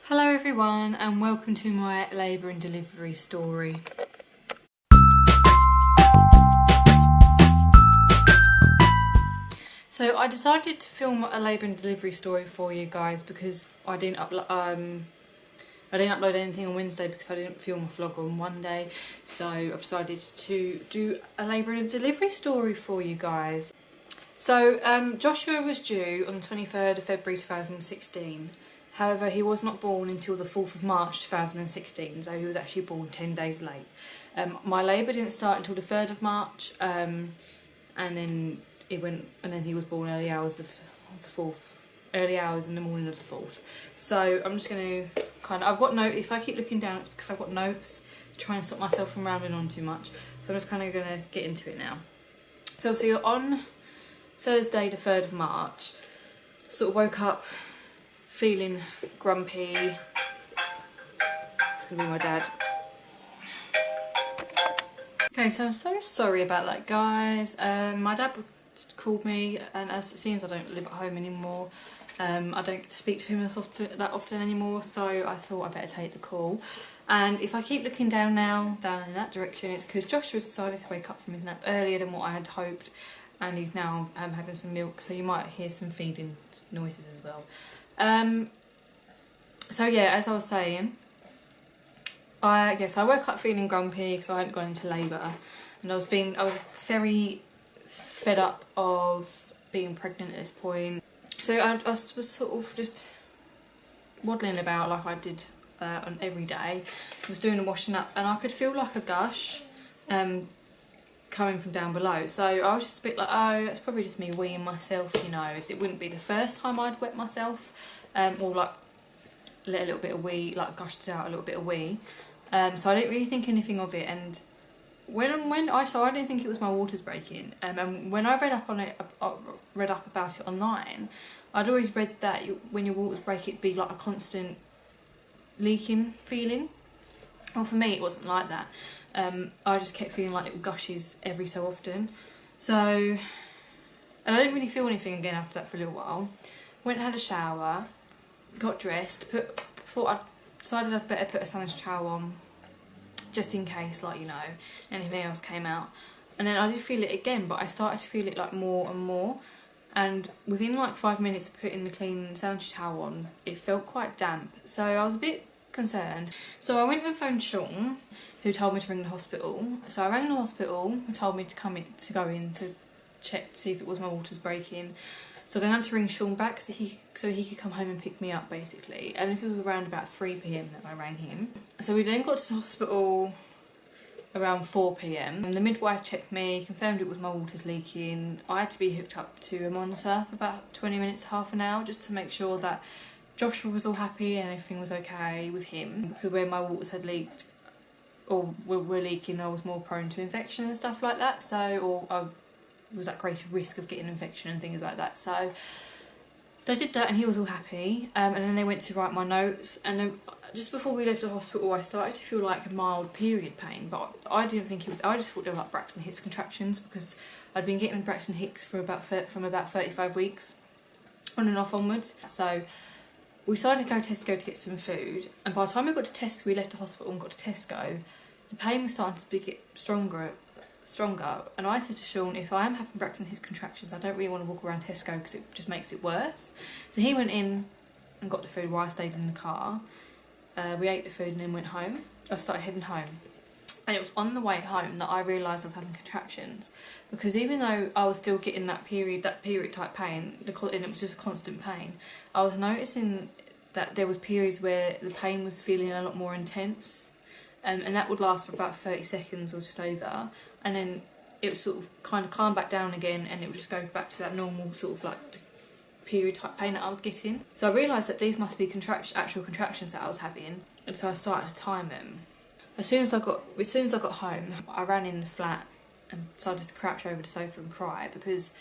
Hello everyone and welcome to my labour and delivery story. So I decided to film a labour and delivery story for you guys because I didn't upload anything on Wednesday because I didn't film a vlog on Monday, so I've decided to do a labour and delivery story for you guys. So Joshua was due on the 23rd of February 2016. However, he was not born until the 4th of March 2016, so he was actually born 10 days late. My labour didn't start until the 3rd of March, and then he was born early hours of the 4th, early hours in the morning of the 4th. So I'm just going to I've got notes. If I keep looking down, it's because I've got notes to try and stop myself from rambling on too much. So I'm just kind of going to get into it now. So on Thursday the 3rd of March, sort of woke up feeling grumpy. It's going to be my dad. Okay, so I'm so sorry about that, guys. My dad called me, and as it seems I don't live at home anymore, I don't get to speak to him that often anymore, so I thought I'd better take the call. And if I keep looking down in that direction, it's because Joshua decided to wake up from his nap earlier than what I had hoped, and he's now having some milk, so you might hear some feeding noises as well. So yeah, as I was saying, I woke up feeling grumpy because I hadn't gone into labour, and I was very fed up of being pregnant at this point. So I was sort of just waddling about like I did on every day. I was doing the washing up, and I could feel like a gush coming from down below. So I was just a bit like, oh, it's probably just me weeing myself, you know, as it wouldn't be the first time I'd wet myself, or like let a little bit of wee, like gushed out a little bit of wee. So I didn't really think anything of it, and I didn't think it was my waters breaking. And when I read up about it online, I'd always read that when your waters break, it'd be like a constant leaking feeling. Well, for me, it wasn't like that. I just kept feeling like little gushes every so often. So, and I didn't really feel anything again after that for a little while. Went and had a shower, got dressed, I decided I'd better put a Sanitary towel on, just in case, like, you know, anything else came out. And then I did feel it again, but I started to feel it like more and more. And within like 5 minutes of putting the clean Sanitary towel on, it felt quite damp. So I was a bit concerned. So I went and phoned Sean, who told me to ring the hospital. So I rang the hospital, who told me to go in to check to see if it was my waters breaking. So then I had to ring Sean back so he could come home and pick me up, basically. And this was around about 3 PM that I rang him. So we then got to the hospital around 4 PM. And the midwife checked me, confirmed it was my waters leaking. I had to be hooked up to a monitor for about 20 minutes, half an hour, just to make sure that Joshua was all happy and everything was okay with him, because where my waters had leaked or were leaking, I was more prone to infection and stuff like that, or I was at greater risk of getting infection and things like that. So they did that and he was all happy, and then they went to write my notes, and then just before we left the hospital I started to feel like a mild period pain, but I didn't think it was, I just thought they were like Braxton Hicks contractions, because I'd been getting Braxton Hicks from about 35 weeks on and off onwards. So we decided to go to Tesco to get some food, and by the time we got to Tesco, we left the hospital and got to Tesco, the pain was starting to get stronger, and I said to Sean, if I am having Braxton Hicks contractions, I don't really want to walk around Tesco because it just makes it worse. So he went in and got the food while I stayed in the car. We ate the food and then went home. I started heading home. And it was on the way home that I realised I was having contractions, because even though I was still getting that period type pain, and it was just a constant pain, I was noticing that there was periods where the pain was feeling a lot more intense, and that would last for about 30 seconds or just over, and then it would sort of kind of calm back down again, and it would just go back to that normal sort of like period type pain that I was getting. So I realised that these must be actual contractions that I was having, and so I started to time them. As soon as I got home, I ran in the flat and decided to crouch over the sofa and cry, because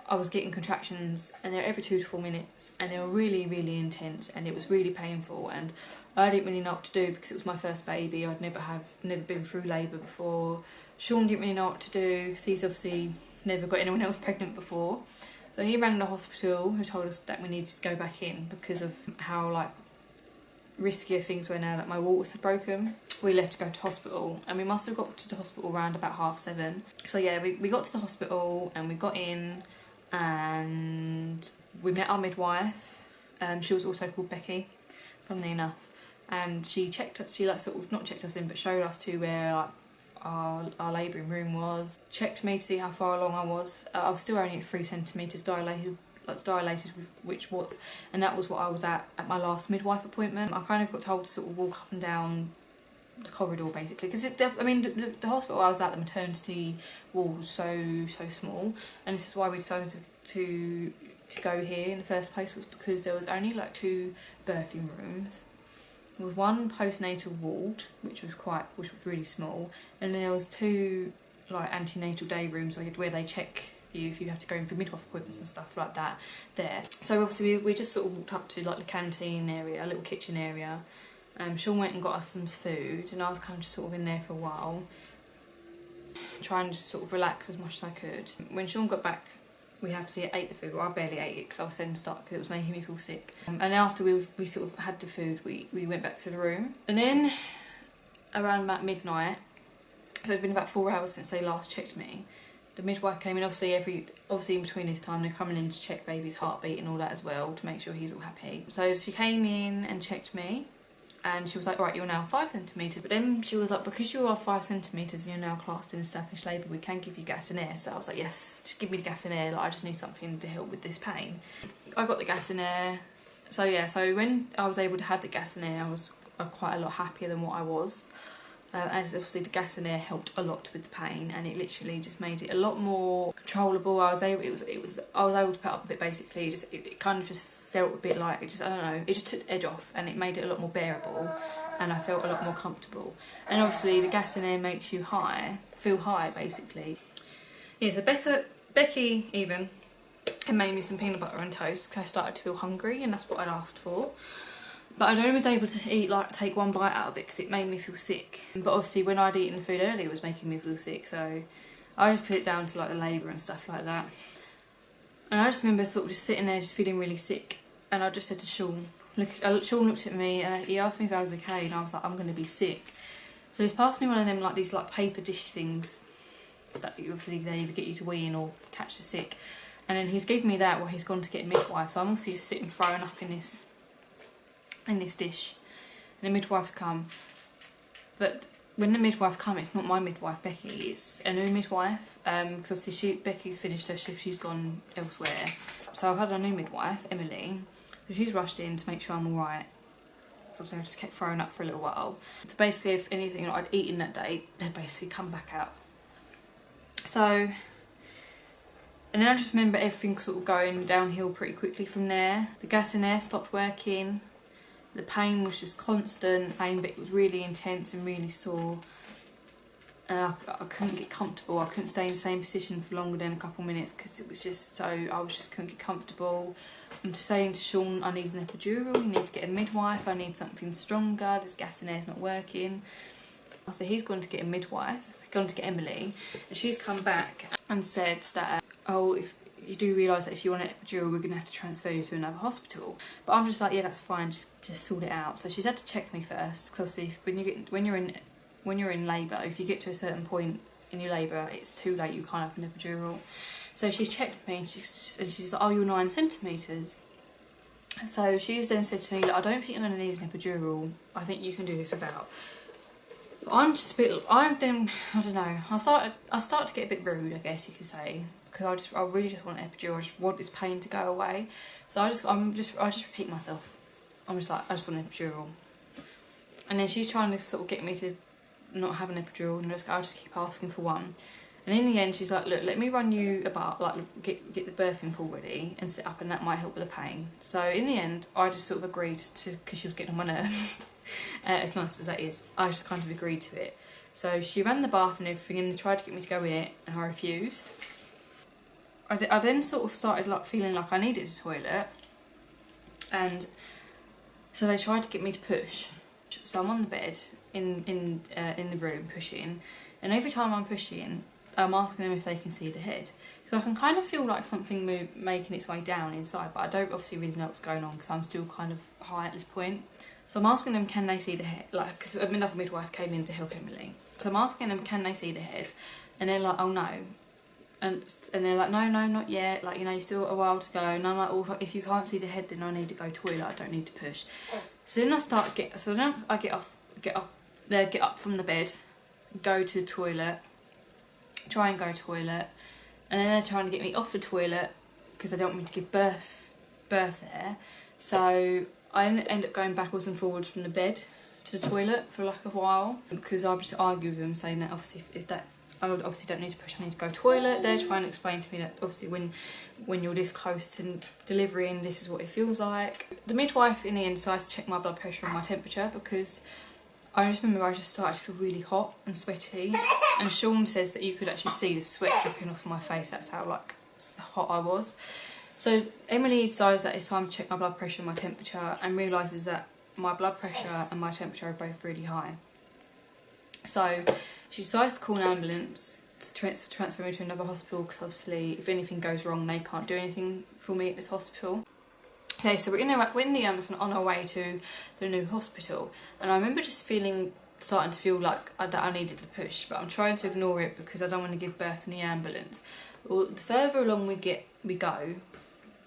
I was getting contractions and they were every 2 to 4 minutes, and they were really, really intense, and it was really painful, and I didn't really know what to do because it was my first baby. I'd never been through labour before. Sean didn't really know what to do because he's obviously never got anyone else pregnant before. So he rang the hospital, who told us that we needed to go back in because of how like riskier things were now that my waters had broken. We left to go to hospital, and we must have got to the hospital around about 7:30. So yeah, we got to the hospital and we got in and we met our midwife. She was also called Becky, funnily enough, and she checked us, she like sort of not checked us in but showed us to where like our labouring room was, checked me to see how far along I was. I was still only at 3 centimetres dilated, and that was what I was at my last midwife appointment. I kind of got told to sort of walk up and down the corridor basically, because the hospital I was at, the maternity ward was so small, and this is why we decided to go here in the first place, was because there was only like 2 birthing rooms. There was 1 postnatal ward, which was really small, and then there was 2 like antenatal day rooms where they check you if you have to go in for midwife appointments and stuff like that there. So obviously we just sort of walked up to like the canteen area, a little kitchen area. Sean went and got us some food, and I was kind of just sort of in there for a while, trying to sort of relax as much as I could. When Sean got back, we obviously ate the food. Well, I barely ate it because I was so stuck because it was making me feel sick. And after we sort of had the food, we went back to the room. And then around about midnight, so it's been about 4 hours since they last checked me, the midwife came in. Obviously in between this time they're coming in to check baby's heartbeat and all that as well, to make sure he's all happy. So she came in and checked me, and she was like, alright, you're now 5 centimetres. But then she was like, because you are 5 centimetres and you're now classed in established labour, we can give you gas and air. So I was like, yes, just give me the gas and air, like, I just need something to help with this pain. I got the gas and air. So yeah, so when I was able to have the gas and air, I was quite a lot happier than what I was. As obviously the gas and air helped a lot with the pain, and it literally just made it a lot more controllable. I was able to put up with it basically. It kind of just felt a bit like I don't know. It just took the edge off, and it made it a lot more bearable, and I felt a lot more comfortable. And obviously the gas and air makes you feel high basically. Yeah, so Becky even had made me some peanut butter and toast because I started to feel hungry, and that's what I'd asked for. But I only was able to take 1 bite out of it because it made me feel sick. But obviously when I'd eaten the food earlier, it was making me feel sick, so I just put it down to like the labour and stuff like that. And I just remember sort of just sitting there just feeling really sick, and I just said to Sean, Sean looked at me and he asked me if I was okay, and I was like, I'm going to be sick. So he's passed me one of them like these like paper dish things that obviously they either get you to wee in or catch the sick. And then he's given me that while he's gone to get a midwife, so I'm obviously just sitting throwing up in this dish, and the midwives come. But when the midwives come, it's not my midwife Becky, it's a new midwife, because obviously Becky's finished her shift, she's gone elsewhere. So I've had a new midwife, Emily, so she's rushed in to make sure I'm alright. So obviously I just kept throwing up for a little while. So basically if anything I'd eaten that day, they'd basically come back out. So, and then I just remember everything sort of going downhill pretty quickly from there. The gas and air stopped working. The pain was just constant, but it was really intense and really sore. And I couldn't get comfortable. I couldn't stay in the same position for longer than a couple of minutes because it was just so, I just couldn't get comfortable. I'm just saying to Sean, I need an epidural, you need to get a midwife, I need something stronger, this gas and air's not working. So he's gone to get a midwife, gone to get Emily, and she's come back and said that, oh, if you do realise that if you want an epidural, we're going to have to transfer you to another hospital. But I'm just like, yeah, that's fine, just sort it out. So she's had to check me first, because obviously when you're in labour, if you get to a certain point in your labour, it's too late, you can't have an epidural. So she's checked me, and she's like, oh, you're 9 centimetres. So she's then said to me, look, I don't think you're going to need an epidural, I think you can do this without. But I'm just a bit, I don't know, I started to get a bit rude, I guess you could say. Because I really just want an epidural, I just want this pain to go away. So I just repeat myself. I'm just like, I just want an epidural. And then she's trying to sort of get me to not have an epidural, and I just keep asking for one. And in the end she's like, look, let me run you about, like, get the birthing pool ready and sit up, and that might help with the pain. So in the end I just sort of agreed to, because she was getting on my nerves. As nice as that is, I just kind of agreed to it. So she ran the bath and everything, and tried to get me to go in it, and I refused. I then sort of started like feeling like I needed a toilet, and so they tried to get me to push. So I'm on the bed in the room pushing, and every time I'm pushing, I'm asking them if they can see the head. Because I can kind of feel like something making its way down inside, but I don't obviously really know what's going on because I'm still kind of high at this point. So I'm asking them, can they see the head? Like, because another midwife came in to help Emily. So I'm asking them, can they see the head? And they're like, oh no. And they're like, no, not yet. Like, you know, you still got a while to go. And I'm like, well, if you can't see the head, then I need to go toilet. I don't need to push. So then I get up from the bed, go to the toilet, try and go toilet, and then they're trying to get me off the toilet because they don't want me to give birth there. So I end up going backwards and forwards from the bed to the toilet for like a while because I just argue with them, saying that obviously I obviously don't need to push, I need to go toilet. They're trying to explain to me that obviously when you're this close to delivering, this is what it feels like. The midwife in the end decides to check my blood pressure and my temperature because I just remember I just started to feel really hot and sweaty, and Sean says that you could actually see the sweat dripping off my face. That's how like hot I was. So Emily decides that it's time to check my blood pressure and my temperature, and realises that my blood pressure and my temperature are both really high. So she decides to call an ambulance to transfer me to another hospital because obviously if anything goes wrong they can't do anything for me at this hospital. Okay, so we're in the ambulance on our way to the new hospital, and I remember just starting to feel like that I needed to push, but I'm trying to ignore it because I don't want to give birth in the ambulance. Well, the further along we go,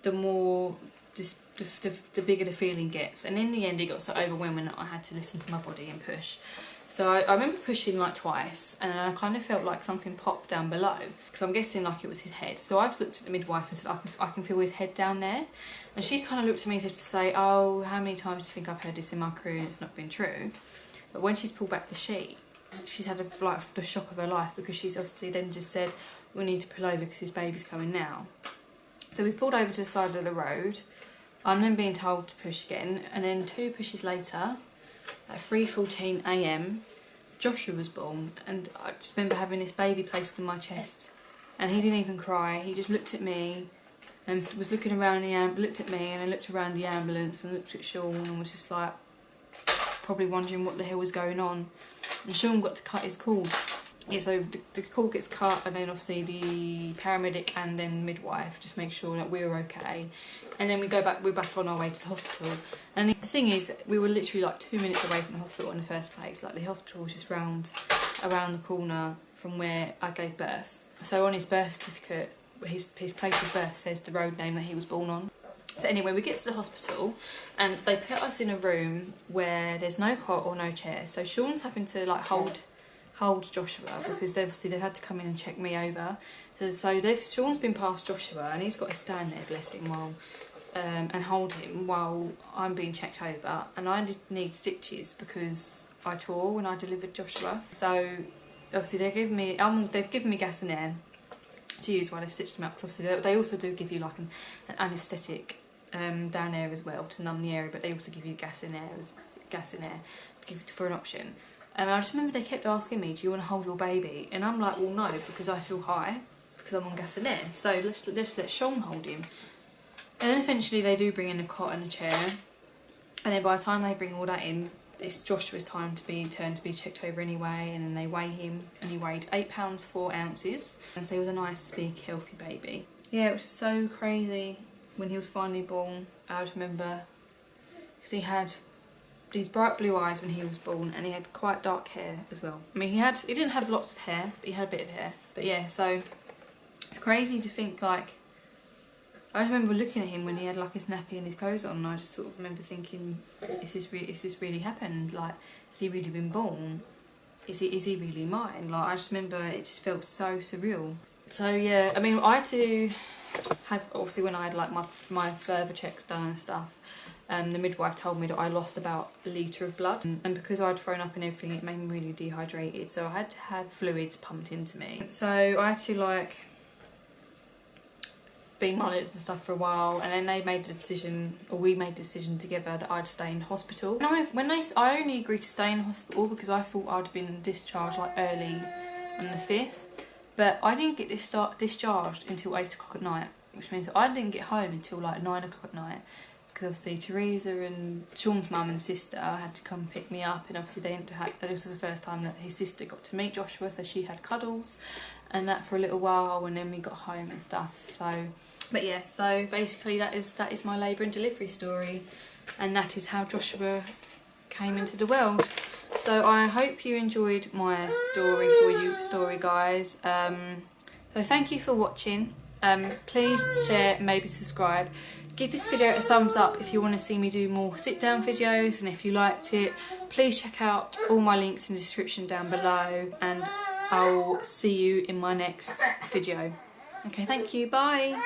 the more the bigger the feeling gets, and in the end it got so overwhelming that I had to listen to my body and push. So I remember pushing like twice, and then I kind of felt like something popped down below, because I'm guessing like it was his head. So I've looked at the midwife and said, I can feel his head down there. And she kind of looked at me as if to say, oh, how many times do you think I've heard this in my career and it's not been true? But when she's pulled back the sheet, she's had the shock of her life, because she's obviously then just said, we need to pull over because his baby's coming now. So we've pulled over to the side of the road. I'm then being told to push again, and then 2 pushes later, at 3:14 AM, Joshua was born, and I just remember having this baby placed in my chest, and he didn't even cry. He just looked at me and was looking around looked at me, and then looked around the ambulance and looked at Sean and was just like probably wondering what the hell was going on. And Sean got to cut his cord. Yeah, so the cord gets cut, and then obviously the paramedic and then midwife just make sure that we're okay. And then we're back on our way to the hospital. And the thing is, we were literally like 2 minutes away from the hospital in the first place. Like, the hospital was just around the corner from where I gave birth. So on his birth certificate, his place of birth says the road name that he was born on. So anyway, we get to the hospital, and they put us in a room where there's no cot or no chair. So Sean's having to like hold Joshua, because they've had to come in and check me over. So Sean's been past Joshua, and he's got to stand there, bless him, and hold him while I'm being checked over. And I need stitches because I tore when I delivered Joshua. So obviously they've given me gas and air to use while they stitched him up, because obviously they also do give you like an anaesthetic down there as well to numb the area, but they also give you gas in air to give for an option. And I just remember they kept asking me, do you want to hold your baby? And I'm like, well, no, because I feel high, because I'm on gas and air. So let's let Sean hold him. And then eventually they do bring in a cot and a chair. And then by the time they bring all that in, it's Joshua's turn to be checked over anyway. And then they weigh him, and he weighed 8 pounds 4 ounces. And so he was a nice, big, healthy baby. Yeah, it was just so crazy when he was finally born. I just remember, because he had these bright blue eyes when he was born, and he had quite dark hair as well. I mean, he didn't have lots of hair, but he had a bit of hair. But yeah, so it's crazy to think, like, I just remember looking at him when he had like his nappy and his clothes on, and I just sort of remember thinking, is this really happened? Like, has he really been born? Is he really mine? Like, I just remember it just felt so surreal. So yeah, I mean, I had to have, obviously when I had like my further checks done and stuff, the midwife told me that I lost about a litre of blood, and because I'd thrown up and everything, it made me really dehydrated, so I had to have fluids pumped into me. So I had to like be monitored and stuff for a while, and then we made the decision together that I'd stay in hospital. I only agreed to stay in hospital because I thought I'd been discharged like early on the 5th, but I didn't get discharged until 8 o'clock at night, which means I didn't get home until like 9 o'clock at night. because obviously Teresa and Sean's mum and sister had to come pick me up, and obviously this was the first time that his sister got to meet Joshua, so she had cuddles and that for a little while, and then we got home and stuff. So, but yeah, so basically that is my labour and delivery story, and that is how Joshua came into the world. So I hope you enjoyed my story guys. So thank you for watching. Please share, maybe subscribe. Give this video a thumbs up if you want to see me do more sit down videos, and if you liked it, please check out all my links in the description down below, and I'll see you in my next video. Okay, thank you, bye.